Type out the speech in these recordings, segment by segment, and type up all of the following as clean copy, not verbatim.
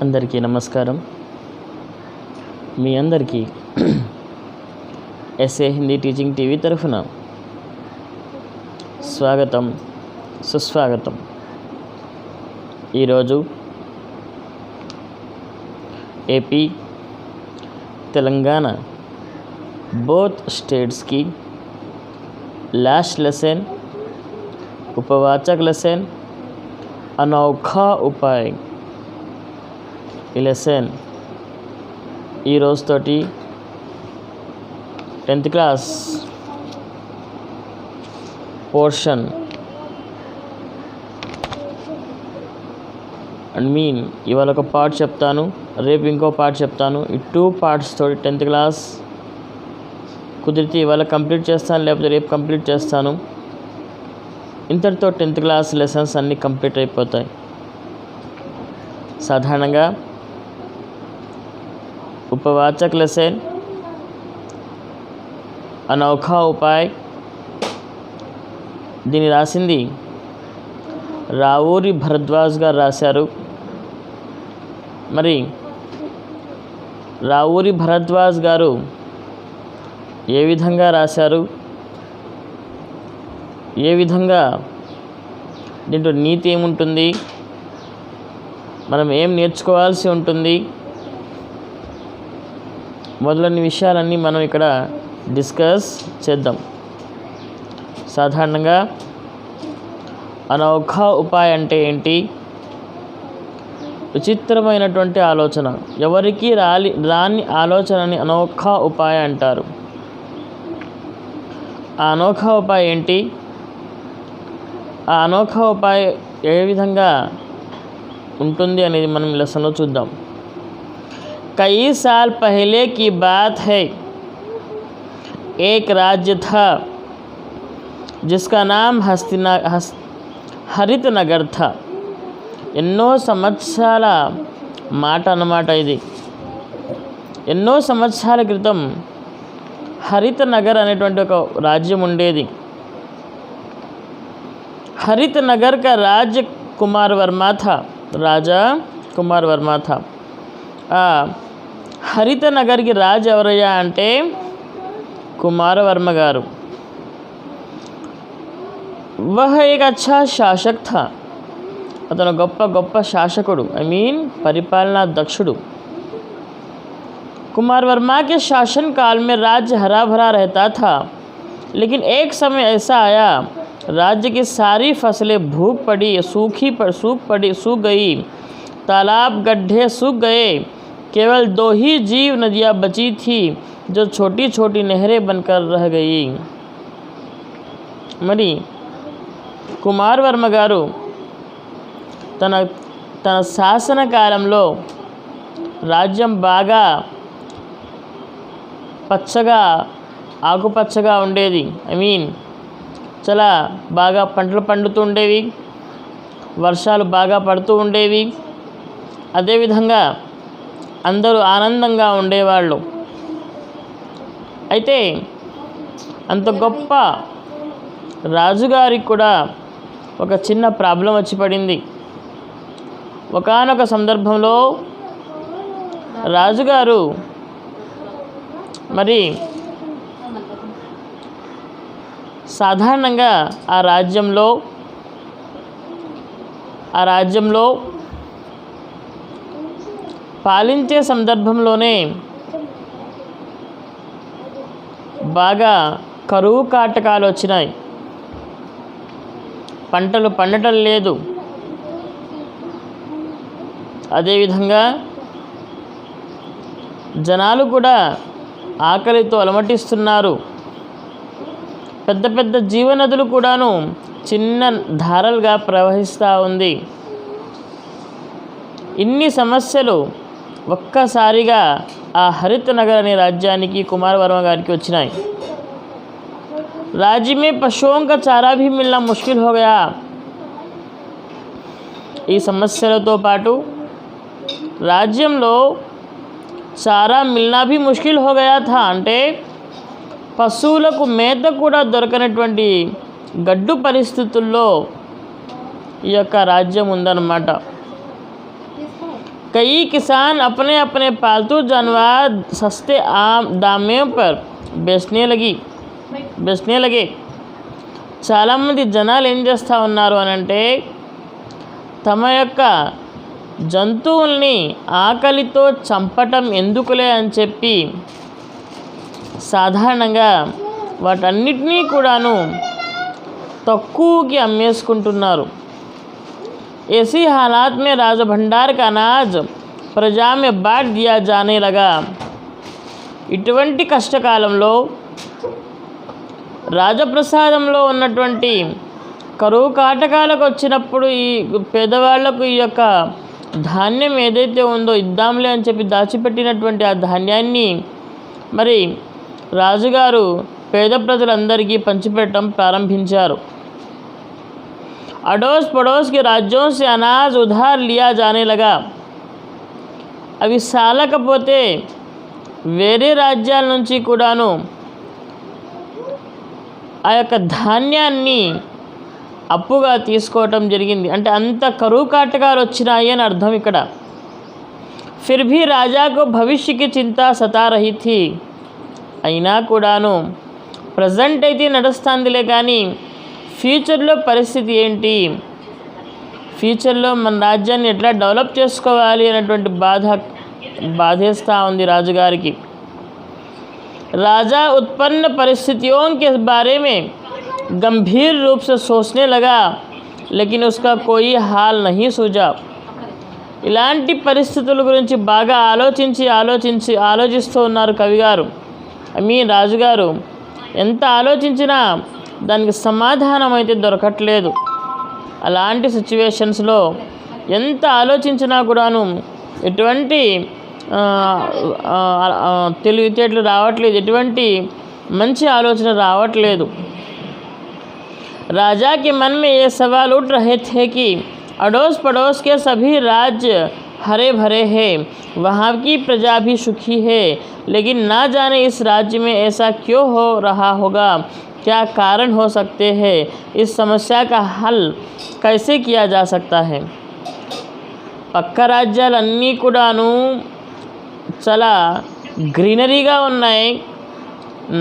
అందరికీ నమస్కారం. మీ అందరికీ ఎస్ఏ హిందీ టీచింగ్ టీవీ తరఫున స్వాగతం, సుస్వాగతం. ఈరోజు ఏపీ, తెలంగాణ బోత్ స్టేట్స్కి लास्ट लेसन उपवाचक लेसन अनोखा उपाय ఈ లెసన్ ఈ రోజుతోటి 10th క్లాస్ పోర్షన్ ఇవాళ ఒక పార్ట్ చెప్తాను, రేపు ఇంకో పార్ట్ చెప్తాను. ఈ 2 పార్ట్స్ తోటి 10th క్లాస్ కుదిరితే ఇవాళ కంప్లీట్ చేస్తాను, లేకపోతే రేపు కంప్లీట్ చేస్తాను. ఇంతటితో 10th క్లాస్ లెసన్స్ అన్నీ కంప్లీట్ అయిపోతాయి. సాధారణంగా ఉపవాచక లెసన్ అనోఖా ఉపాయ్ దీన్ని రాసింది రావూరి భరద్వాజ్ గారు రాశారు. మరి రావూరి భరద్వాజ్ గారు ఏ విధంగా రాశారు, ఏ విధంగా దీంట్లో నీతి ఏముంటుంది, మనం ఏం నేర్చుకోవాల్సి ఉంటుంది, మొదలైన విషయాలన్నీ మనం ఇక్కడ డిస్కస్ చేద్దాం. సాధారణంగా అనోఖా ఉపాయ్ అంటే ఏంటి? విచిత్రమైనటువంటి ఆలోచన, ఎవరికి రాని ఆలోచనని అనోఖా ఉపాయ్ అంటారు. ఆ అనోఖా ఉపాయ్ ఏంటి? ఆ అనోఖా ఉపాయ్ ఏ విధంగా ఉంటుంది అనేది మనం లెసన్లో చూద్దాం. कई साल पहले की बात है, एक राज्य था जिसका नाम హరిత నగర్ था. ఎన్నో సంవత్సరాల మాట అన్నమాట ఇది. ఎన్నో సంవత్సరాల క్రితం హరిత నగర్ అనేటువంటి ఒక రాజ్యం ఉండేది. హరిత నగర్ కా రాజా కుమార్ వర్మ థా. రాజా కుమార్ వర్మ థా. హరిత నగర్కి రాజు ఎవరయ్యా అంటే కుమారవర్మ గారు. వహ ఏక్ అచ్చా శాసక్ థా. అతను గొప్ప శాసకుడు, పరిపాలనా దక్షుడు. कुमार वर्मा के शासन काल में राज्य हरा भरा रहता था, लेकिन एक समय ऐसा आया राज्य की सारी फसलें सूख गई, तालाब गड्ढे सूख गए, केवल 2 ही जीव नदियाँ बची थी जो छोटी छोटी नहरें बनकर रह गई. మరి కుమార్ వర్మ గారు తన శాసన కాలంలో రాజ్యం బాగా పచ్చగా, ఆకుపచ్చగా ఉండేది. చాలా బాగా పంటలు పండుతూ ఉండేవి, వర్షాలు బాగా పడుతూ ఉండేవి. అదేవిధంగా అందరూ ఆనందంగా ఉండేవాళ్ళు. అయితే అంత గొప్ప రాజుగారికి కూడా ఒక చిన్న ప్రాబ్లం వచ్చి పడింది. ఒకానొక సందర్భంలో రాజుగారు మరి సాధారణంగా ఆ రాజ్యంలో పాలించే సందర్భంలోనే బాగా కరువు కాటకాలు వచ్చినాయి. పంటలు పండటం లేదు. అదేవిధంగా జనాలు కూడా ఆకలితో అలమటిస్తున్నారు. పెద్ద పెద్ద జీవనదులు కూడాను చిన్న ధారలుగా ప్రవహిస్తూ ఉంది. ఇన్ని సమస్యలు ఒక్కసారిగా ఆ హరిత నగర్ అనే రాజ్యానికి కుమారవర్మ గారికి వచ్చినాయి. राज्य में पशुओं का चारा भी मिलना मुश्किल हो गया. ఈ సమస్యలతో పాటు రాజ్యంలో చారా మిల్నా భీ ముష్కిల్ హో గయా థా. అంటే పశువులకు మేత కూడా దొరకనటువంటి గడ్డు పరిస్థితుల్లో ఈ యొక్క రాజ్యం ఉందన్నమాట. कई किसान अपने अपने पालतू जानवर सस्ते दामों पर బెస్నే లగే. చాలామంది జనాలు ఏం చేస్తూ ఉన్నారు అని అంటే తమ యొక్క జంతువుల్ని ఆకలితో చంపటం ఎందుకులే అని చెప్పి సాధారణంగా వాటన్నిటినీ కూడాను తక్కువకి అమ్మేసుకుంటున్నారు. ऐसी हालात में राज भंडार का अनाज प्रजा में बांट दिया जाने लगा. ఇటువంటి కష్టకాలంలో రాజప్రసాదంలో ఉన్నటువంటి కరువు కాటకాలకు వచ్చినప్పుడు ఈ పేదవాళ్లకు ఈ యొక్క ధాన్యం ఏదైతే ఉందో ఇద్దాంలే అని చెప్పి దాచిపెట్టినటువంటి ఆ ధాన్యాన్ని మరి రాజుగారు పేద ప్రజలందరికీ పంచిపెట్టడం ప్రారంభించారు. अड़ोस पड़ोस के राज्यों से अनाज उधार लिया जाने लगा. అవి సాలకపోతే వేరే రాజ్యాల నుంచి కూడాను ఆ యొక్క ధాన్యాన్ని అప్పుగా తీసుకోవటం జరిగింది. అంటే అంత కరువు కాటకాలు వచ్చినాయి అని అర్థం ఇక్కడ. फिर भी राजा को भविष्य की चिंता सता रही थी. అయినా కూడాను ప్రజెంట్ అయితే నడుస్తుందిలే కానీ ఫ్యూచర్లో పరిస్థితి ఏంటి, ఫ్యూచర్లో మన రాజ్యాన్ని ఎట్లా డెవలప్ చేసుకోవాలి అనేటువంటి బాధేస్తూ ఉంది రాజుగారికి. राजा उत्पन्न परिस्थितियों के बारे में गंभीर रूप से सोचने लगा, लेकिन उसका कोई हाल नहीं सूझा. ఇలాంటి పరిస్థితుల గురించి బాగా ఆలోచిస్తూ ఉన్నారు కవిగారు. రాజుగారు ఎంత ఆలోచించినా దానికి సమాధానం అయితే దొరకట్లేదు. అలాంటి సిచ్యువేషన్స్లో ఎంత ఆలోచించినా కూడాను ఎటువంటి తెలివితేటలు రావట్లేదు, ఎటువంటి మంచి ఆలోచన రావట్లేదు. राजा के मन में ये सवाल उठ रहे थे कि अड़ोस पड़ोस के सभी राज्य हरे भरे हैं, वहाँ की प्रजा भी सुखी है, लेकिन ना जाने इस राज्य में ऐसा क्यों हो रहा होगा, क्या कारण हो सकते हैं, इस समस्या का हल कैसे किया जा सकता है. పక్క రాజ్యాలన్నీ కూడాను చాలా గ్రీనరీగా ఉన్నాయి,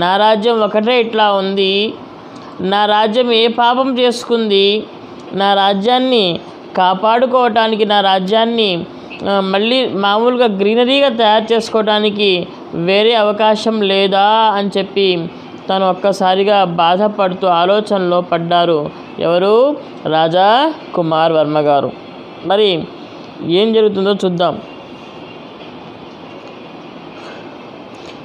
నా రాజ్యం ఒకటే ఇట్లా ఉంది, నా రాజ్యం ఏ పాపం చేసుకుంది, నా రాజ్యాన్ని కాపాడుకోవటానికి, నా రాజ్యాన్ని మళ్ళీ మామూలుగా గ్రీనరీగా తయారు చేసుకోవడానికి వేరే అవకాశం లేదా అని చెప్పి తను ఒక్కసారిగా బాధపడుతూ ఆలోచనలో పడ్డారు. ఎవరు? రాజా కుమార్ వర్మ గారు. మరి ఏం జరుగుతుందో చూద్దాం.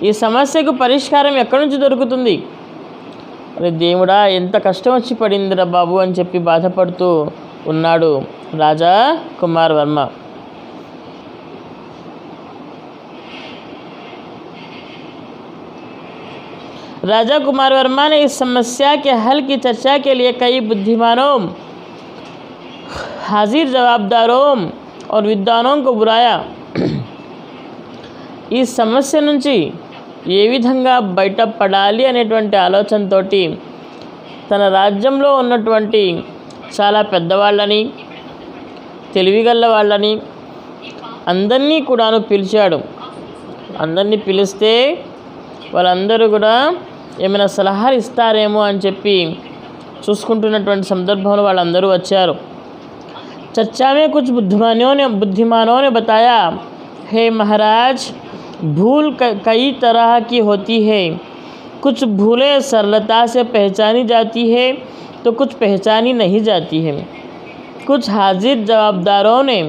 ఈ సమస్యకు పరిష్కారం ఎక్కడి నుంచి దొరుకుతుంది? అరే దేవుడా, ఎంత కష్టం వచ్చి పడిందిరా బాబు అని చెప్పి బాధపడుతూ ఉన్నాడు రాజా కుమార్ వర్మ. राजा कुमार वर्मा ने इस समस्या के हल की चर्चा के लिए कई बुद्धिमानों, हाजिर जवाबदारों और विद्वानों को बुलाया. ఈ సమస్య నుంచి ఏ విధంగా బయటపడాలి అనేటువంటి ఆలోచనతోటి తన రాజ్యంలో ఉన్నటువంటి చాలా పెద్దవాళ్ళని, తెలివిగల వాళ్ళని అందరినీ కూడాను పిలిచాడు. అందరినీ పిలిస్తే వాళ్ళందరూ కూడా ఏమైనా సలహాలు ఇస్తారేమో అని చెప్పి చూసుకుంటున్నటువంటి సందర్భంలో వాళ్ళందరూ వచ్చారు. चर्चा में कुछ बुद्धिमानों ने बताया, हे महाराज, भूल कई तरह की होती है. कुछ भूलें सरलता से पहचानी जाती है तो कुछ पहचानी नहीं जाती है. कुछ हाजिर जवाबदारों ने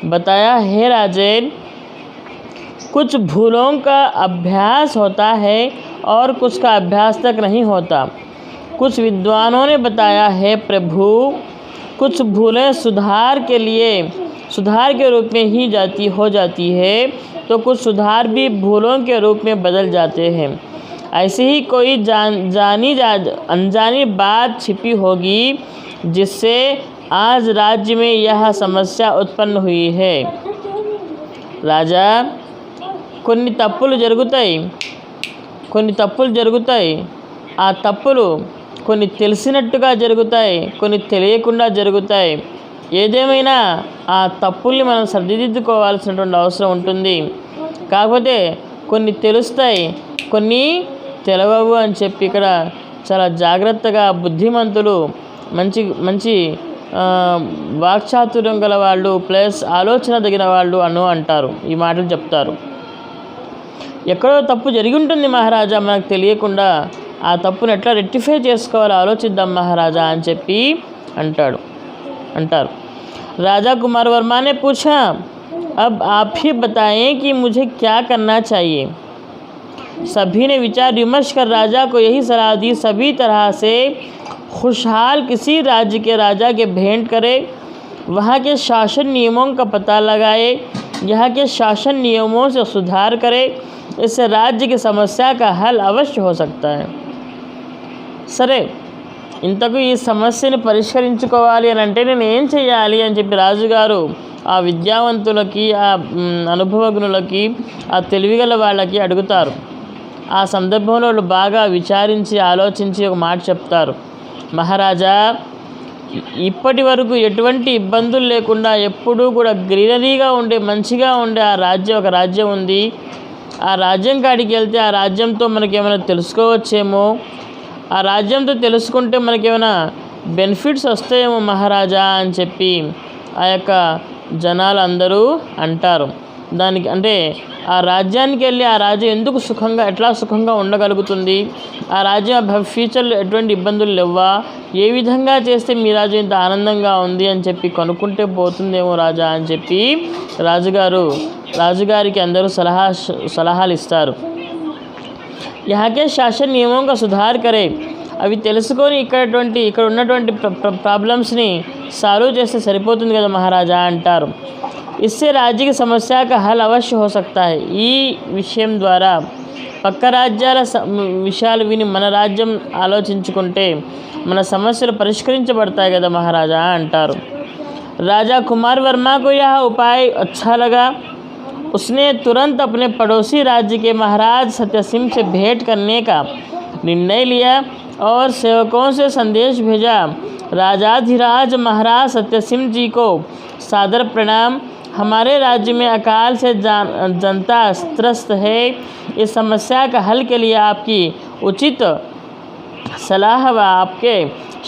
बताया, हे राजन, कुछ भूलों का अभ्यास होता है और कुछ का अभ्यास तक नहीं होता. कुछ विद्वानों ने बताया, है प्रभु, कुछ भूलें सुधार के रूप में ही हो जाती है तो कुछ सुधार भी भूलों के रूप में बदल जाते हैं. ऐसे ही कोई अनजानी बात छिपी होगी जिससे आज राज्य में यह समस्या उत्पन्न हुई है. राजा, కొన్ని తప్పులు జరుగుతాయి. ఆ తప్పులు కొన్ని తెలిసినట్టుగా జరుగుతాయి, కొన్ని తెలియకుండా జరుగుతాయి. ఏదేమైనా ఆ తప్పుల్ని మనం సరిదిద్దుకోవాల్సినటువంటి అవసరం ఉంటుంది. కాకపోతే కొన్ని తెలుస్తాయి, కొన్ని తెలవవు అని చెప్పి ఇక్కడ చాలా జాగ్రత్తగా బుద్ధిమంతులు, మంచి మంచి వాక్చాతుర్యం గల వాళ్ళు ప్లస్ ఆలోచన తగిన వాళ్ళు అంటారు. ఈ మాటలు చెప్తారు. ఎక్కడో తప్పు జరిగి ఉంటుంది మహారాజా, మనకు తెలియకుండా. ఆ తప్పును ఎట్లా రెక్టిఫై చేసుకోవాలో ఆలోచిద్దాం మహారాజా అని చెప్పి అంటారు. राजा कुमार वर्मा ने पूछा, अब आप ही बताएं कि मुझे क्या करना चाहिए। सभी ने विचार विमर्श कर राजा को यही सलाह दी, सभी तरह से खुशहाल किसी राज्य के राजा के भेंट करे, वहाँ के शासन नियमों का पता लगाए, यहाँ के शासन नियमों से सुधार करे, इससे राज्य की समस्या का हल अवश्य हो सकता है। సరే, ఇంతకు ఈ సమస్యని పరిష్కరించుకోవాలి అని అంటే నేను ఏం చేయాలి అని చెప్పి రాజుగారు ఆ విద్యావంతులకి, ఆ అనుభవజ్ఞులకి, ఆ తెలివిగల వాళ్ళకి అడుగుతారు. ఆ సందర్భంలో వాళ్ళు బాగా విచారించి ఆలోచించి ఒక మాట చెప్తారు. మహారాజా, ఇప్పటి వరకు ఎటువంటి ఇబ్బందులు లేకుండా ఎప్పుడూ కూడా గ్రీనరీగా ఉండే, మంచిగా ఉండే ఒక రాజ్యం ఉంది. ఆ రాజ్యం కాడికి వెళ్తే ఆ రాజ్యంతో మనకేమైనా తెలుసుకోవచ్చేమో, ఆ రాజ్యంతో తెలుసుకుంటే మనకేమైనా బెనిఫిట్స్ వస్తాయేమో మహారాజా అని చెప్పి ఆ యొక్క జనాలు అందరూ అంటారు. దానికి అంటే ఆ రాజ్యానికి వెళ్ళి ఆ రాజ్యం ఎందుకు ఎట్లా సుఖంగా ఉండగలుగుతుంది, ఆ రాజ్యం ఫ్యూచర్లో ఎటువంటి ఇబ్బందులు లేవా, ఏ విధంగా చేస్తే మీ రాజ్యం ఇంత ఆనందంగా ఉంది అని చెప్పి కనుక్కుంటే పోతుందేమో రాజా అని చెప్పి రాజుగారికి అందరూ సలహాలు ఇస్తారు. యహాకే శాసన నియమం కా సుధార్ కరే, అవి తెలుసుకొని ఇక్కడ ఉన్నటువంటి ప్రాబ్లమ్స్ని సాల్వ్ చేస్తే సరిపోతుంది కదా మహారాజా అంటారు. ఇస్సే రాజ్యకి సమస్య కా హల్ అవశ్య హో సక్తా హై. ఈ విషయం ద్వారా పక్క రాజ్యాల విషయాలు విని మన రాజ్యం ఆలోచించుకుంటే మన సమస్యలు పరిష్కరించబడతాయి కదా మహారాజా అంటారు. రాజా కుమార్ వర్మ को यह उपाय अच्छा लगा. उसने तुरंत अपने पड़ोसी राज्य के महाराज सत्यसिंह से भेंट करने का निर्णय लिया और सेवकों से संदेश भेजा. राजाधिराज महाराज सत्यसिंह जी को सादर प्रणाम. हमारे राज्य में अकाल से जनता त्रस्त है. इस समस्या का हल के लिए आपकी उचित सलाह व आपके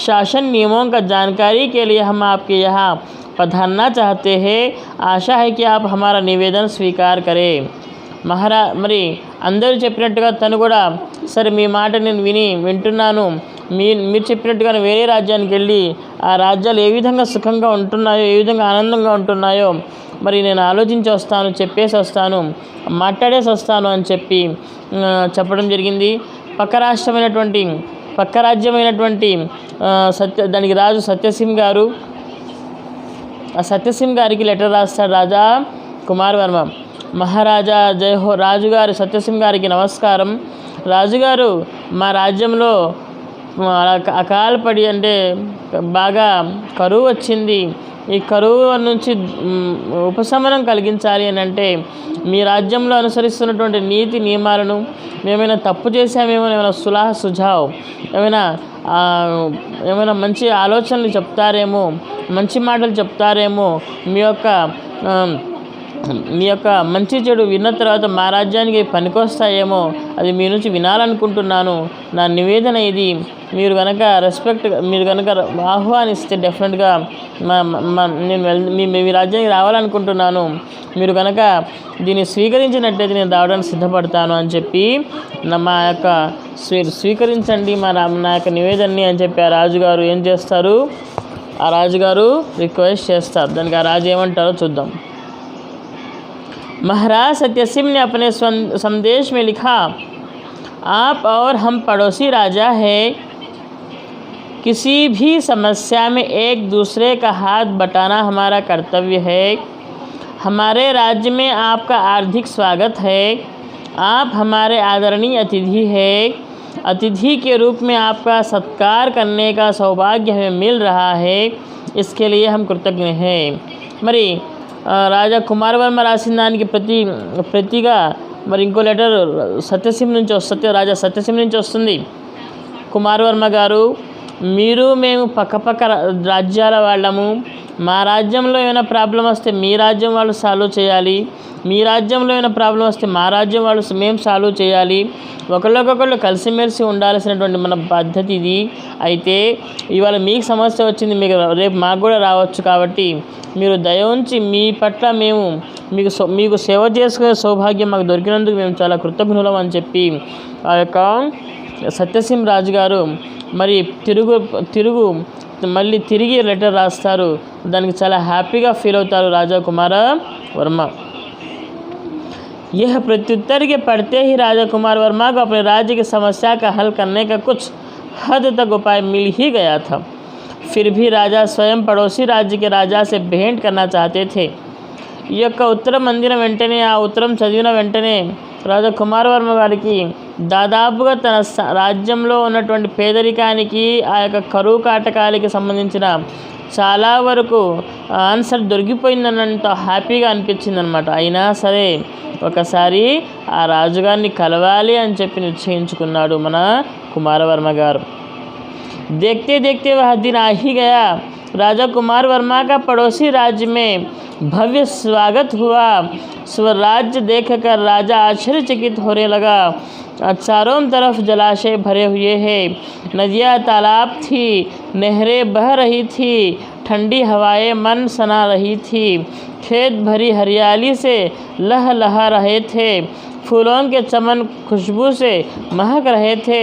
शासन नियमों का जानकारी के लिए हम आपके यहाँ पधारना चाहते हैं. आशा है कि आप हमारा निवेदन स्वीकार करें. మరి అందరూ చెప్పినట్టుగా తను కూడా సరే మీ మాట నేను వింటున్నాను, మీరు చెప్పినట్టుగా వేరే రాజ్యానికి వెళ్ళి ఆ రాజ్యాలు ఏ విధంగా సుఖంగా ఉంటున్నాయో, ఏ విధంగా ఆనందంగా ఉంటున్నాయో మరి నేను ఆలోచించి వస్తాను, చెప్పేసి వస్తాను, మాట్లాడేసి వస్తాను అని చెప్పి చెప్పడం జరిగింది. పక్క రాజ్యమైనటువంటి దానికి రాజు సత్యసింహ్ గారు, ఆ సత్యసింహ్ గారికి లెటర్ రాస్తాడు రాజా కుమార్ వర్మ. మహారాజా జయ హో. రాజుగారు సత్యసింహ్ గారికి నమస్కారం. రాజుగారు, మా రాజ్యంలో అకాల పడి అంటే బాగా కరువు వచ్చింది. ఈ కరువు నుంచి ఉపశమనం కలిగించాలి అని అంటే మీ రాజ్యంలో అనుసరిస్తున్నటువంటి నీతి నియమాలను మేమైనా తప్పు చేసామేమో, ఏమైనా సుజావ్ ఏమైనా మంచి ఆలోచనలు చెప్తారేమో, మంచి మాటలు చెప్తారేమో, మీ యొక్క మంచి చెడు విన్న తర్వాత మా రాజ్యానికి పనికొస్తాయేమో, అది మీ నుంచి వినాలనుకుంటున్నాను. నా నివేదన ఇది. మీరు కనుక మీరు కనుక ఆహ్వానిస్తే డెఫినెట్గా నేను మీ రాజ్యానికి రావాలనుకుంటున్నాను. మీరు కనుక దీన్ని స్వీకరించినట్లయితే నేను రావడానికి సిద్ధపడతాను అని చెప్పి మా యొక్క స్వీకరించండి నా యొక్క నివేదనని అని చెప్పి ఆ రాజుగారు ఏం చేస్తారు, ఆ రాజుగారు రిక్వెస్ట్ చేస్తారు. దానికి ఆ రాజు ఏమంటారో చూద్దాం. महाराज सत्यसिंह ने अपने संदेश में लिखा, आप और हम पड़ोसी राजा हैं. किसी भी समस्या में एक दूसरे का हाथ बटाना हमारा कर्तव्य है. हमारे राज्य में आपका हार्दिक स्वागत है. आप हमारे आदरणीय अतिथि हैं. अतिथि के रूप में आपका सत्कार करने का सौभाग्य हमें मिल रहा है. इसके लिए हम कृतज्ञ हैं. మరి రాజా కుమార్ వర్మ రాసిన దానికి ప్రతిగా మరి ఇంకో లెటర్ రాజా సత్యసింహ్ నుంచి వస్తుంది. కుమార్ వర్మ గారు, మీరు మేము పక్కపక్క రాజ్యాల వాళ్ళము, మా రాజ్యంలో ఏమైనా ప్రాబ్లం వస్తే మీ రాజ్యం వాళ్ళు సాల్వ్ చేయాలి, మీ రాజ్యంలో ఏమైనా ప్రాబ్లం వస్తే మా రాజ్యం వాళ్ళు మేము సాల్వ్ చేయాలి. ఒకళ్ళకొకళ్ళు కలిసిమెలిసి ఉండాల్సినటువంటి మన పద్ధతి ఇది. అయితే ఇవాళ మీకు సమస్య వచ్చింది, మీకు రేపు మాకు కూడా రావచ్చు. కాబట్టి మీరు దయ ఉంచి మీ పట్ల మేము మీకు సేవ చేసుకునే సౌభాగ్యం మాకు దొరికినందుకు మేము చాలా కృతజ్ఞులం అని చెప్పి ఆ యొక్క సత్యసింహ రాజు గారు మరి తిరిగి లెటర్ రాస్తారు. దానికి చాలా హ్యాపీగా ఫీల్ అవుతారు రాజా కుమార वर्मा। यह प्रत्युत्तर के पढ़ते ही राजा कुमार वर्मा को अपने राज्य की समस्या का हल करने का कुछ हद तक उपाय मिल ही गया था। फिर भी राजा स्वयं पड़ोसी राज्य के राजा से भेंट करना चाहते थे। ఈ యొక్క ఉత్తరం అందిన వెంటనే ఆ ఉత్తరం చదివిన వెంటనే రాజా కుమార్ వర్మ గారికి దాదాపుగా తన రాజ్యంలో ఉన్నటువంటి పేదరికానికి ఆ యొక్క కరువు కాటకాలకి సంబంధించిన చాలా వరకు ఆన్సర్ దొరికిపోయిందన్నంత హ్యాపీగా అనిపించింది అనమాట. అయినా సరే ఒకసారి ఆ రాజుగారిని కలవాలి అని చెప్పి నిశ్చయించుకున్నాడు మన కుమారవర్మ గారు. देखते देखते वह दिन आ ही गया। राजा कुमार वर्मा का पड़ोसी राज्य में भव्य स्वागत हुआ। स्वराज्य देखकर राजा आश्चर्यचकित होने लगा। चारों तरफ जलाशय भरे हुए हैं, नदियाँ तालाब थी, नहरें बह रही थी, ठंडी हवाएं मन सना रही थी, खेत भरी हरियाली से लहलहा रहे थे, फूलों के चमन खुशबू से महक रहे थे,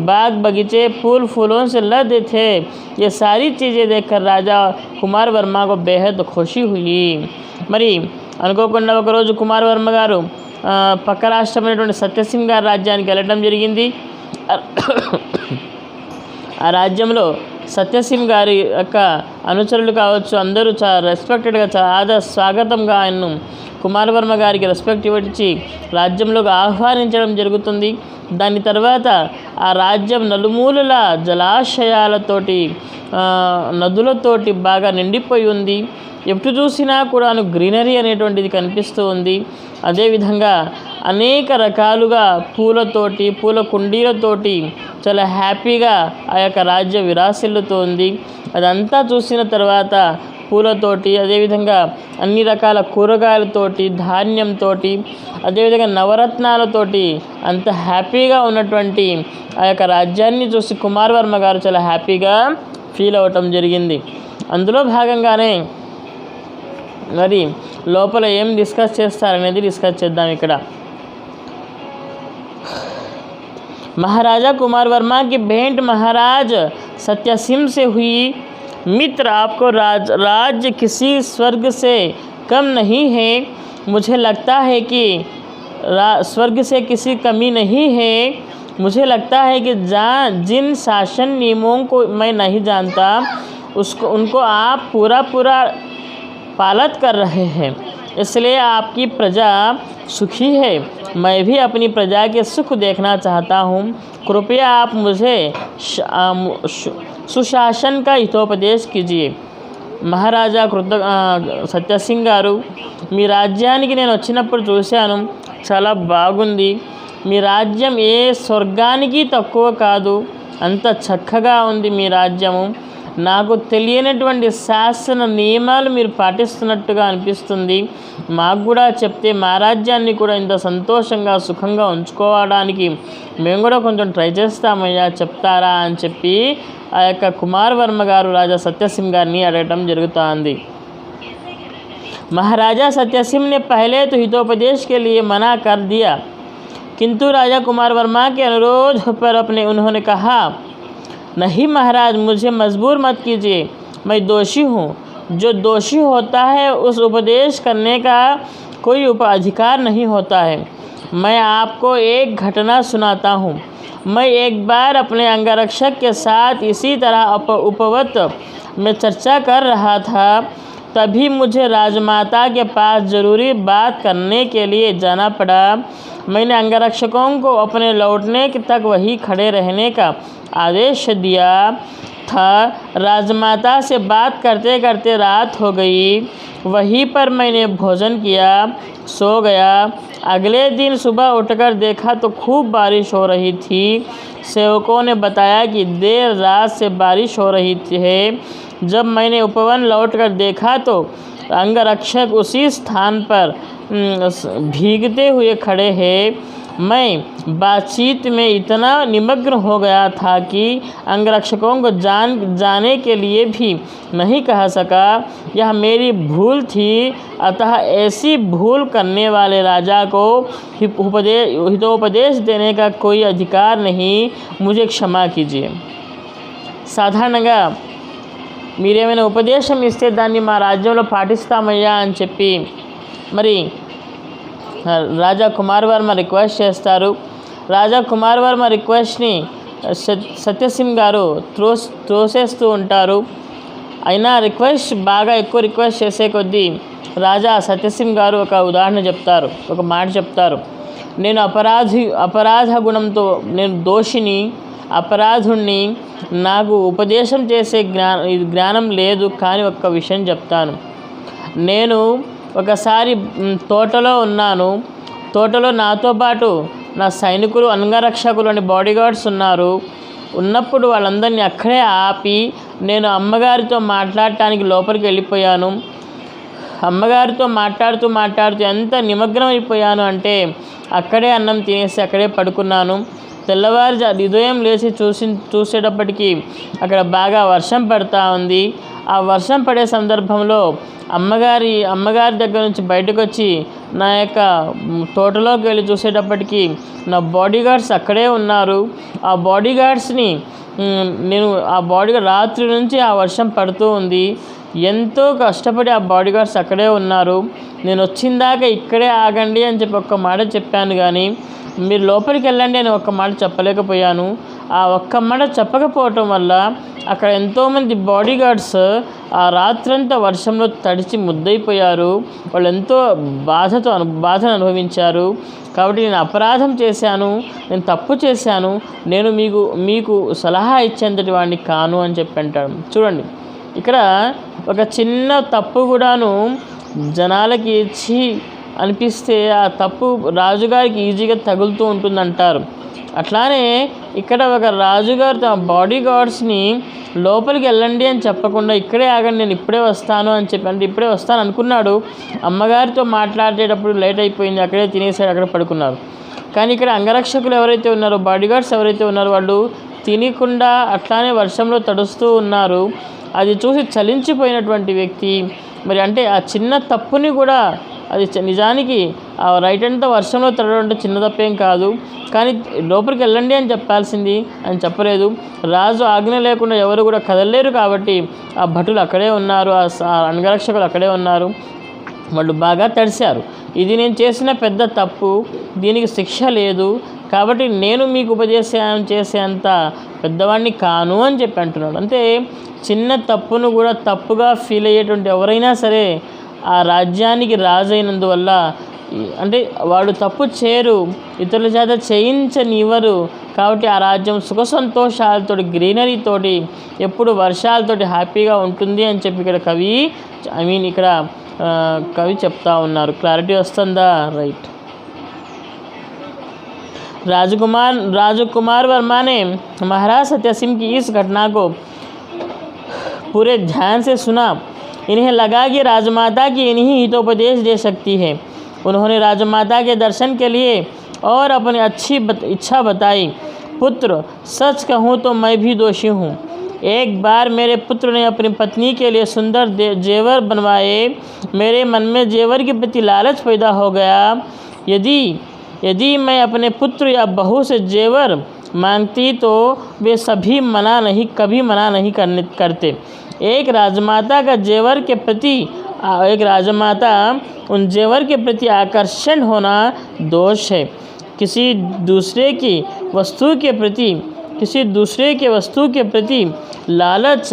बाग बगीचे फूल फूलों से लदे थे। ये सारी चीज़ें देखकर राजा కుమార్ వర్మ को बेहद खुशी हुई। మరి అనుకోకుండా ఒకరోజు కుమార్ వర్మ గారు పక్క రాష్ట్రమైనటువంటి సత్యసింహ గారి రాజ్యానికి వెళ్ళడం జరిగింది. ఆ రాజ్యంలో సత్యసింహ గారి యొక్క అనుచరులు కావచ్చు అందరూ చాలా రెస్పెక్టెడ్గా చాలా స్వాగతంగా ఆయన్ను కుమార్ వర్మ గారికి రెస్పెక్ట్ ఇచ్చి రాజ్యంలోకి ఆహ్వానించడం జరుగుతుంది. దాని తర్వాత ఆ రాజ్యం నలుమూలల జలాశయాలతోటి నదులతోటి బాగా నిండిపోయి ఉంది. ఎప్పుడు చూసినా కూడా గ్రీనరీ అనేటువంటిది కనిపిస్తూ ఉంది. అదేవిధంగా అనేక రకాలుగా పూలతోటి పూల కుండీలతోటి చాలా హ్యాపీగా ఆ యొక్క రాజ్య విరాసిల్లుతూ ఉంది. అదంతా చూసిన తర్వాత పూలతోటి అదేవిధంగా అన్ని రకాల కూరగాయలతోటి ధాన్యంతో అదేవిధంగా నవరత్నాలతోటి అంత హ్యాపీగా ఉన్నటువంటి ఆ యొక్క రాజ్యాన్ని చూసి కుమార్ వర్మ గారు చాలా హ్యాపీగా ఫీల్ అవ్వటం జరిగింది. అందులో భాగంగానే మరి లోపల ఏం డిస్కస్ చేస్తారనేది డిస్కస్ చేద్దాం. ఇక్కడ महाराजा कुमार वर्मा की भेंट महाराज सत्यसिंह से हुई। मित्र, आपको राज्य किसी स्वर्ग से कम नहीं है। मुझे लगता है कि स्वर्ग से किसी कमी नहीं है। मुझे लगता है कि जिन शासन नियमों को मैं नहीं जानता उनको आप पूरा पालन कर रहे हैं, इसलिए आपकी प्रजा सुखी है। मैं भी अपनी प्रजा के सुख देखना चाहता हूँ। कृपया आप मुझे సుశాసన్ का హితోపదేశ్ कीजिए। మహారాజా సత్యసింహ గారు, మీ రాజ్యానికి నేను వచ్చినప్పుడు చూశాను, చాలా బాగుంది. మీ రాజ్యం ఏ స్వర్గానికి తక్కువ కాదు, అంత చక్కగా ఉంది మీ రాజ్యము. నాకు తెలియనటువంటి శాసన నియమాలు మీరు పాటిస్తున్నట్టుగా అనిపిస్తుంది. మాకు కూడా చెప్తే మా రాజ్యాన్ని కూడా ఇంత సంతోషంగా సుఖంగా ఉంచుకోవడానికి మేము కూడా కొంచెం ట్రై చేస్తామయ్యా, చెప్తారా అని చెప్పి ఆ యొక్క కుమార్ వర్మ గారు రాజా సత్యసింహ గారిని అడగటం జరుగుతుంది. महाराजा सत्यसिंह ने पहले तो हितोपदेश के लिए मना कर दिया, किंतु राजा कुमार वर्मा के अनुरोध पर उन्होंने कहा, नहीं महाराज, मुझे मजबूर मत कीजिए, मैं दोषी हूँ। जो दोषी होता है उस उपदेश करने का कोई अधिकार नहीं होता है। मैं आपको एक घटना सुनाता हूँ। मैं एक बार अपने अंगरक्षक के साथ इसी तरह उपवत में चर्चा कर रहा था, तभी मुझे राजमाता के पास ज़रूरी बात करने के लिए जाना पड़ा। मैंने अंगरक्षकों को अपने लौटने तक वहीं खड़े रहने का आदेश दिया था। राजमाता से बात करते करते रात हो गई। वहीं पर मैंने भोजन किया, सो गया। अगले दिन सुबह उठकर देखा तो खूब बारिश हो रही थी। सेवकों ने बताया कि देर रात से बारिश हो रही है, जब मैंने उपवन लौटकर देखा तो अंगरक्षक उसी स्थान पर भीगते हुए खड़े हैं। मैं बातचीत में इतना निमग्न हो गया था कि अंगरक्षकों को जाने के लिए भी नहीं कह सका। यह मेरी भूल थी, अतः ऐसी भूल करने वाले राजा को हितोपदेश देने का कोई अधिकार नहीं। मुझे क्षमा कीजिए। సాధారణంగా మీరేమైనా ఉపదేశం ఇస్తే దాన్ని మా రాజ్యంలో పాటిస్తామయ్యా అని చెప్పి మరి రాజా కుమార్ వర్మ రిక్వెస్ట్ చేస్తారు. రాజా కుమార్ వర్మ రిక్వెస్ట్ని సత్యసింగ్ గారు త్రోసేస్తూ ఉంటారు. అయినా రిక్వెస్ట్ బాగా ఎక్కువ రిక్వెస్ట్ చేసే కొద్దీ రాజా సత్యసింగ్ గారు ఒక ఉదాహరణ చెప్తారు, ఒక మాట చెప్తారు. నేను అపరాధ గుణంతో నేను దోషిని, అపరాధుణ్ణి, నాకు ఉపదేశం చేసే జ్ఞానం లేదు. కానీ ఒక్క విషయం చెప్తాను. నేను ఒకసారి తోటలో ఉన్నాను. తోటలో నాతో పాటు నా సైనికులు, అంగరక్షకులు అని బాడీగార్డ్స్ ఉన్నప్పుడు వాళ్ళందరినీ అక్కడే ఆపి నేను అమ్మగారితో మాట్లాడటానికి లోపలికి వెళ్ళిపోయాను. అమ్మగారితో మాట్లాడుతూ ఎంత నిమగ్నం అయిపోయాను అంటే అక్కడే అన్నం తినేసి అక్కడే పడుకున్నాను. ఉదయం లేచి చూసేటప్పటికి అక్కడ బాగా వర్షం పడుతూ ఉంది. ఆ వర్షం పడే సందర్భంలో అమ్మగారి దగ్గర నుంచి బయటకు వచ్చి నా యొక్క తోటలోకి వెళ్ళి చూసేటప్పటికి నా బాడీగార్డ్స్ అక్కడే ఉన్నారు. ఆ బాడీగార్డ్స్ని రాత్రి నుంచి ఆ వర్షం పడుతూ ఉంది. ఎంతో కష్టపడి ఆ బాడీగార్డ్స్ అక్కడే ఉన్నారు. నేను వచ్చిందాక ఇక్కడే ఆగండి అని చెప్పి ఒక్క మాట చెప్పాను, కానీ మీరు లోపలికి వెళ్ళండి అని ఒక్క మాట చెప్పలేకపోయాను. ఆ ఒక్క మాట చెప్పకపోవటం వల్ల అక్కడ ఎంతోమంది బాడీగార్డ్స్ ఆ రాత్రంతా వర్షంలో తడిచి ముద్దయిపోయారు. వాళ్ళు ఎంతో బాధను అనుభవించారు. కాబట్టి నేను అపరాధం చేశాను, నేను తప్పు చేశాను, నేను మీకు సలహా ఇచ్చేంతటి వాడిని కాను అని చెప్పి అంటాడు. చూడండి, ఇక్కడ ఒక చిన్న తప్పు కూడాను జనాలకి ఇచ్చి అనిపిస్తే ఆ తప్పు రాజుగారికి ఈజీగా తగులుతూ ఉంటుందంటారు. అట్లానే ఇక్కడ ఒక రాజుగారు తమ బాడీగార్డ్స్ని లోపలికి వెళ్ళండి అని చెప్పకుండా ఇక్కడే ఆగండి, నేను ఇప్పుడే వస్తాను అని చెప్పి, అంటే ఇప్పుడే వస్తాను అనుకున్నాడు. అమ్మగారితో మాట్లాడేటప్పుడు లేట్ అయిపోయింది, అక్కడే తినేసాడు, అక్కడ పడుకున్నారు. కానీ ఇక్కడ అంగరక్షకులు ఎవరైతే ఉన్నారో, బాడీగార్డ్స్ ఎవరైతే ఉన్నారో వాళ్ళు తినకుండా అట్లానే వర్షంలో తడుస్తూ ఉన్నారు. అది చూసి చలించిపోయినటువంటి వ్యక్తి మరి అంటే ఆ చిన్న తప్పుని కూడా, అది నిజానికి ఆ రైట్ అంతా వర్షంలో తడవడం అంటే చిన్న తప్పేం కాదు, కానీ లోపలికి వెళ్ళండి అని చెప్పాల్సింది అని చెప్పలేదు. రాజు ఆజ్ఞ లేకుండా ఎవరు కూడా కదలలేరు. కాబట్టి ఆ భటులు అక్కడే ఉన్నారు, ఆ అంగరక్షకులు అక్కడే ఉన్నారు. వాళ్ళు బాగా తడిశారు. ఇది నేను చేసిన పెద్ద తప్పు, దీనికి శిక్ష లేదు, కాబట్టి నేను మీకు ఉపదేశం చేసేంత పెద్దవాడిని కాను అని చెప్పి అంటున్నాడు. అంటే చిన్న తప్పును కూడా తప్పుగా ఫీల్ అయ్యేటువంటి ఎవరైనా సరే ఆ రాజ్యానికి రాజు అయినందువల్ల, అంటే వాడు తప్పు చేయరు, ఇతరుల చేత చేయించనివ్వరు. కాబట్టి ఆ రాజ్యం సుఖ సంతోషాలతో, గ్రీనరీతోటి, ఎప్పుడు వర్షాలతోటి హ్యాపీగా ఉంటుంది అని చెప్పి ఇక్కడ కవి చెప్తా ఉన్నారు. క్లారిటీ వస్తుందా? రైట్. राजकुमार वर्मा ने महाराज सत्यसिंह की इस घटना को पूरे ध्यान से सुना। इन्हें लगा कि राजमाता की इन्हीं हितोपदेश दे सकती है। उन्होंने राजमाता के दर्शन के लिए और अपनी अच्छी इच्छा बताई। पुत्र, सच कहूँ तो मैं भी दोषी हूँ। एक बार मेरे पुत्र ने अपनी पत्नी के लिए सुंदर जेवर बनवाए। मेरे मन में जेवर के प्रति लालच पैदा हो गया। यदि मैं अपने पुत्र या बहू से जेवर मांगती तो वे कभी मना नहीं करते। एक राजमाता उन जेवर के प्रति आकर्षण होना दोष है। किसी दूसरे की वस्तु के प्रति लालच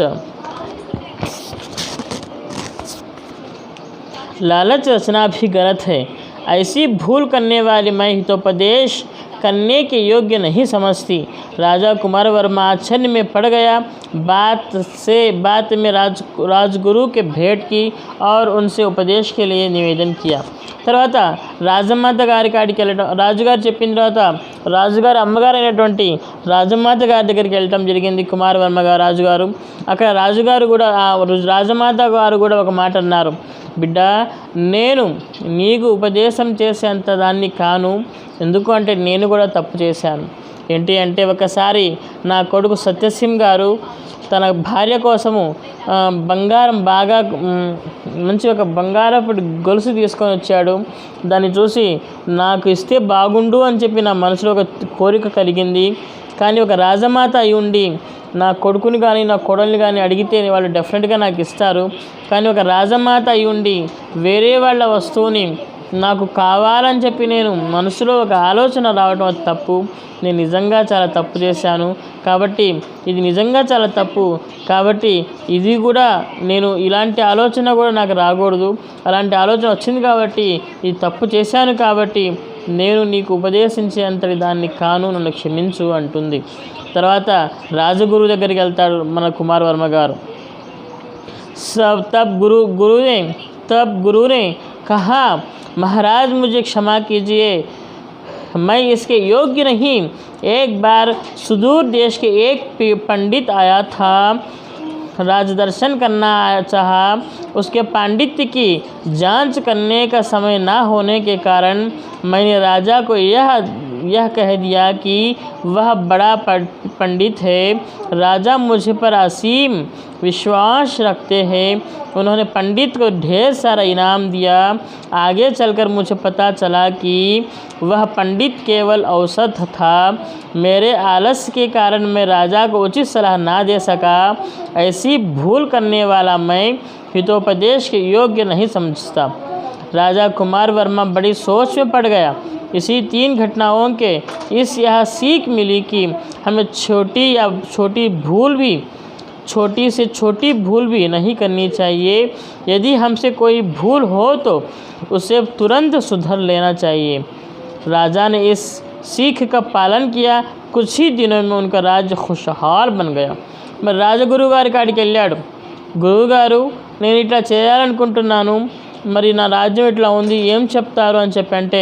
रचना भी गलत है। ऐसी भूल करने वाली मैं हितोपदेश करने के योग्य नहीं समझती। राजा कुमार वर्मा आश्चर्य में पड़ गया। बात में राजगुरु के भेंट की और उनसे उपदेश के लिए निवेदन किया। తర్వాత రాజమాత గారి కాడికి వెళ్ళటం, రాజుగారు చెప్పిన తర్వాత రాజుగారి అమ్మగారు అయినటువంటి రాజమాత గారి దగ్గరికి వెళ్ళటం జరిగింది కుమారవర్మ గారు రాజుగారు. అక్కడ రాజుగారు కూడా రాజమాత గారు కూడా ఒక మాట అన్నారు, బిడ్డ నేను నీకు ఉపదేశం చేసేంత దాన్ని కాను, ఎందుకు అంటే నేను కూడా తప్పు చేశాను. ఏంటి అంటే ఒకసారి నా కొడుకు సత్యసింహ్ గారు తన భార్య కోసము బంగారం బాగా మంచి ఒక బంగారపు గొలుసు తీసుకొని వచ్చాడు. దాన్ని చూసి నాకు ఇస్తే బాగుండు అని చెప్పి నా మనసులో ఒక కోరిక కలిగింది. కానీ ఒక రాజమాత అయి ఉండి నా కొడుకుని కానీ నా కోడల్ని కానీ అడిగితే వాళ్ళు డెఫినెట్గా నాకు ఇస్తారు. కానీ ఒక రాజమాత అయి ఉండి వేరే వాళ్ళ వస్తువుని నాకు కావాలని చెప్పి నేను మనసులో ఒక ఆలోచన రావడం అది తప్పు. నేను నిజంగా చాలా తప్పు చేశాను, కాబట్టి ఇది నిజంగా చాలా తప్పు, కాబట్టి ఇది కూడా నేను ఇలాంటి ఆలోచన కూడా నాకు రాకూడదు. అలాంటి ఆలోచన వచ్చింది కాబట్టి ఇది తప్పు చేశాను, కాబట్టి నేను నీకు ఉపదేశించేంతటి దాన్ని కాను, నన్ను క్షమించు అంటుంది. తర్వాత రాజగురు దగ్గరికి వెళ్తాడు మన కుమారవర్మ గారు. तब गुरु ने कहा, महाराज मुझे क्षमा कीजिए, मैं इसके योग्य नहीं। एक बार सुदूर देश के एक पंडित आया था, राज दर्शन करना चाहा। उसके पांडित्य की जांच करने का समय ना होने के कारण मैंने राजा को यह कह दिया कि वह बड़ा पंडित है। राजा मुझ पर असीम विश्वास रखते हैं। उन्होंने पंडित को ढेर सारा इनाम दिया। आगे चलकर मुझे पता चला कि वह पंडित केवल औसत था। मेरे आलस्य के कारण मैं राजा को उचित सलाह ना दे सका। ऐसी भूल करने वाला मैं हितोपदेश के योग्य नहीं समझता। राजा कुमारवर्मा बड़ी सोच में पड़ गया। इसी 3 घटनाओं के यह सीख मिली कि हमें छोटी से छोटी भूल भी नहीं करनी चाहिए। यदि हमसे कोई भूल हो तो उसे तुरंत सुधर लेना चाहिए। राजा ने इस सीख का पालन किया। कुछ ही दिनों में उनका राज्य खुशहाल बन गया। మరి రాజగురువు గారి కాడికి వెళ్ళాడు. గురువుగారు, నేను ఇట్లా చేయాలనుకుంటున్నాను, మరి నా రాజ్యం ఇట్లా ఉంది, ఏం చెప్తారు అని చెప్పి అంటే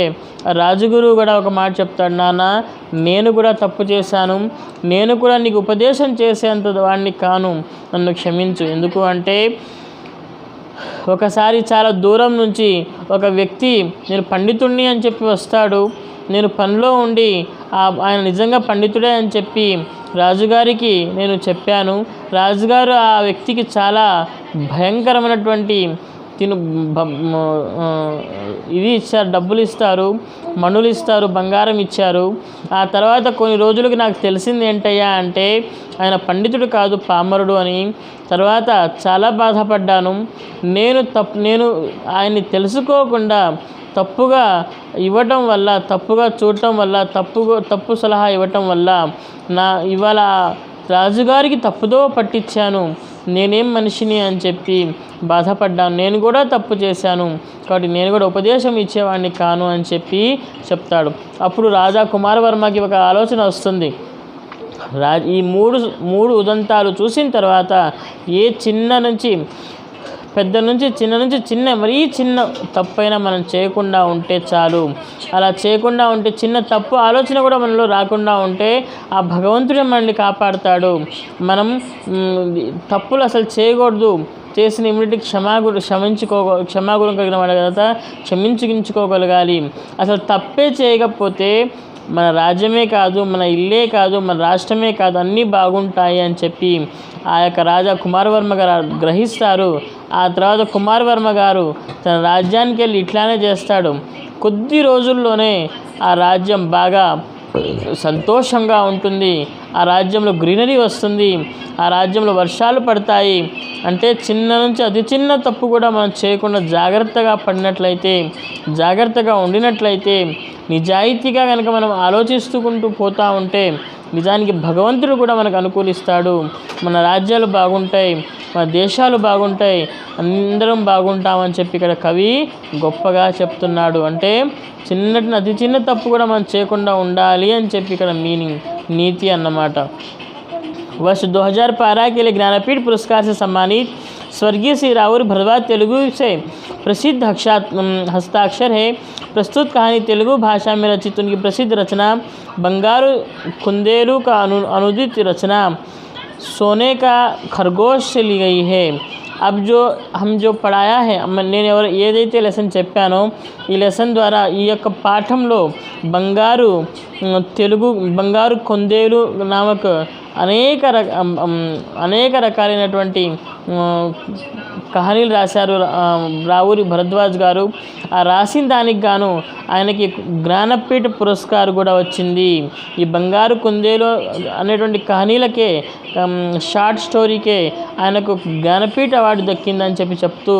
రాజగురువు కూడా ఒక మాట చెప్తాడు, నాన్న నేను కూడా తప్పు చేశాను, నేను కూడా నీకు ఉపదేశం చేసేంత వాడిని కాను, నన్ను క్షమించు. ఎందుకు అంటే ఒకసారి చాలా దూరం నుంచి ఒక వ్యక్తి నేను పండితుడిని అని చెప్పి వస్తాడు. నేను పనిలో ఉండి ఆయన నిజంగా పండితుడే అని చెప్పి రాజుగారికి నేను చెప్పాను. రాజుగారు ఆ వ్యక్తికి చాలా భయంకరమైనటువంటి ఇది ఇచ్చారు, డబ్బులు ఇస్తారు, మణులు ఇస్తారు, బంగారం ఇచ్చారు. ఆ తర్వాత కొన్ని రోజులకి నాకు తెలిసింది ఏంటయ్యా అంటే ఆయన పండితుడు కాదు, పామరుడు అని. తర్వాత చాలా బాధపడ్డాను. నేను ఆయన్ని తెలుసుకోకుండా తప్పుగా ఇవ్వటం వల్ల, తప్పుగా చూడటం వల్ల, తప్పు సలహా ఇవ్వటం వల్ల ఇవాళ రాజుగారికి తప్పుదో పట్టించాను, నేనేం మనిషిని అని చెప్పి బాధపడ్డాను. నేను కూడా తప్పు చేశాను, కాబట్టి నేను కూడా ఉపదేశం ఇచ్చేవాడిని కాను అని చెప్పి చెప్తాడు. అప్పుడు రాజా కుమారవర్మకి ఒక ఆలోచన వస్తుంది. ఈ మూడు ఉదంతాలు చూసిన తర్వాత ఏ చిన్న నుంచి పెద్ద నుంచి చిన్న మరీ చిన్న తప్పైనా మనం చేయకుండా ఉంటే చాలు. అలా చేయకుండా ఉంటే, చిన్న తప్పు ఆలోచన కూడా మనలో రాకుండా ఉంటే ఆ భగవంతుడే మనల్ని కాపాడుతాడు. మనం తప్పులు అసలు చేయకూడదు, చేసిన ఇమ్మీడియట్గా క్షమాగుణం కలిగిన వాళ్ళ కదా క్షమించుకోగలగాలి. అసలు తప్పే చేయకపోతే మన రాజ్యమే కాదు, మన ఇల్లే కాదు, మన రాష్ట్రమే కాదు, అన్నీ బాగుంటాయి అని చెప్పి ఆ యొక్క రాజా కుమారవర్మ గారు గ్రహిస్తారు. ఆ తర్వాత కుమారవర్మ గారు తన రాజ్యానికి వెళ్ళి ఇట్లానే చేస్తాడు. కొద్ది రోజుల్లోనే ఆ రాజ్యం బాగా సంతోషంగా ఉంటుంది. ఆ రాజ్యంలో గ్రీనరీ వస్తుంది, ఆ రాజ్యంలో వర్షాలు పడతాయి. అంటే చిన్న నుంచి అతి చిన్న తప్పు కూడా మనం చేయకుండా జాగ్రత్తగా ఉండినట్లయితే నిజాయితీగా కనుక మనం ఆలోచిస్తుకుంటూ పోతూ ఉంటే నిజానికి భగవంతుడు కూడా మనకు అనుకూలిస్తాడు. మన రాజ్యాలు బాగుంటాయి, మన దేశాలు బాగుంటాయి, అందరం బాగుంటామని చెప్పి ఇక్కడ కవి గొప్పగా చెప్తున్నాడు. అంటే అతి చిన్న తప్పు కూడా మనం చేయకుండా ఉండాలి అని చెప్పి ఇక్కడ నీతి అన్నమాట. वर्ष 2012 के लिए ज्ञानपीठ पुरस्कार से सम्मानित स्वर्गीय श्री राहुल भारद्वाज तेलुगु से प्रसिद्ध हस्ताक्षर है। प्रस्तुत कहानी तेलुगु भाषा में रचित उनकी प्रसिद्ध रचना बंगारू कुंदेलु का अनुदित रचना सोने का खरगोश से ली गई है। अब हम పడాయా है నేను ఏదైతే లెసన్ చెప్పానో ఈ లెసన్ ద్వారా ఈ యొక్క పాఠంలో బంగారు కొందేలు నామక అనేక రకాలైనటువంటి కహానీలు రాశారు రావూరి భరద్వాజ్ గారు. ఆ రాసిన దానికి గాను ఆయనకి జ్ఞానపీఠ పురస్కారం కూడా వచ్చింది. ఈ బంగారు కుందేలు అనేటువంటి కహానీలకే షార్ట్ స్టోరీకే ఆయనకు జ్ఞానపీఠ అవార్డు దక్కిందని చెప్తూ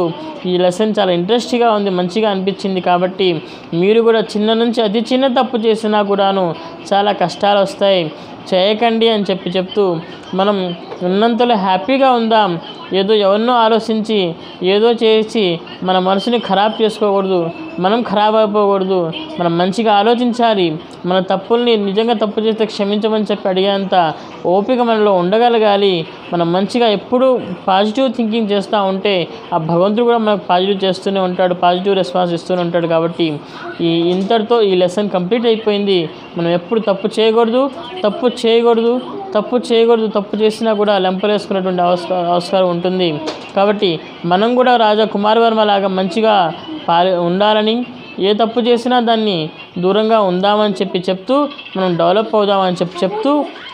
ఈ లెసన్ చాలా ఇంట్రెస్టింగ్గా ఉంది, మంచిగా అనిపించింది. కాబట్టి మీరు కూడా చిన్న నుంచి అతి చిన్న తప్పు చేసినా కూడాను చాలా కష్టాలు వస్తాయి, చేయకండి అని చెప్తూ మనం ఉన్నంతలో హ్యాపీగా ఉందాం. ఏదో ఎవరినో ఆలోచించి ఏదో చేసి మన మనసుని ఖరాబ్ చేసుకోకూడదు, మనం ఖరాబ్ అయిపోకూడదు. మనం మంచిగా ఆలోచించాలి. మన తప్పుల్ని నిజంగా తప్పు చేస్తే క్షమించమని అడిగేంత ఓపిక మనలో ఉండగలగాలి. మనం మంచిగా ఎప్పుడూ పాజిటివ్ థింకింగ్ చేస్తూ ఉంటే ఆ భగవంతుడు కూడా మనకు పాజిటివ్ చేస్తూనే ఉంటాడు, పాజిటివ్ రెస్పాన్స్ ఇస్తూనే ఉంటాడు. కాబట్టి ఇంతటితో ఈ లెసన్ కంప్లీట్ అయిపోయింది. మనం ఎప్పుడు తప్పు చేయకూడదు, తప్పు చేసినా కూడా లెంపలేసుకునేటువంటి అవసరం ఉంటుంది. కాబట్టి మనం కూడా రాజా కుమార్ వర్మ లాగా మంచిగా ఉండాలని, ఏ తప్పు చేసినా దాన్ని దూరంగా ఉందామని చెప్తూ మనం డెవలప్ అవుదామని చెప్తూ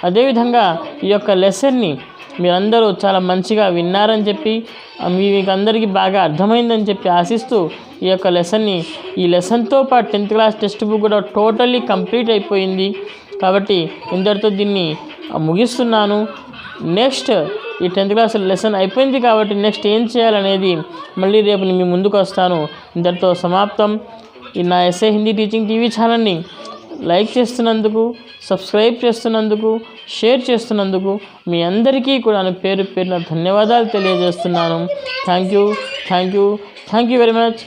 అదేవిధంగా ఈ యొక్క లెసన్ని మీరందరూ చాలా మంచిగా విన్నారని మీకు అందరికీ బాగా అర్థమైందని ఆశిస్తూ ఈ యొక్క ఈ లెసన్తో పాటు 10th క్లాస్ టెక్స్ట్ బుక్ కూడా టోటల్లీ కంప్లీట్ అయిపోయింది. కాబట్టి ఇంతటితో దీన్ని ముగిస్తున్నాను. నెక్స్ట్ ఈ 10th క్లాస్ లెసన్ అయిపోయింది కాబట్టి నెక్స్ట్ ఏం చేయాలనేది మళ్ళీ రేపు మీ ముందుకు వస్తాను. ఇంతటితో సమాప్తం. ఈ నా ఎస్ఏ హిందీ టీచింగ్ టీవీ ఛానల్ని లైక్ చేస్తున్నందుకు, సబ్స్క్రైబ్ చేస్తున్నందుకు, షేర్ చేస్తున్నందుకు మీ అందరికీ కూడా పేరు పేరున ధన్యవాదాలు తెలియజేస్తున్నాను. Thank you very much.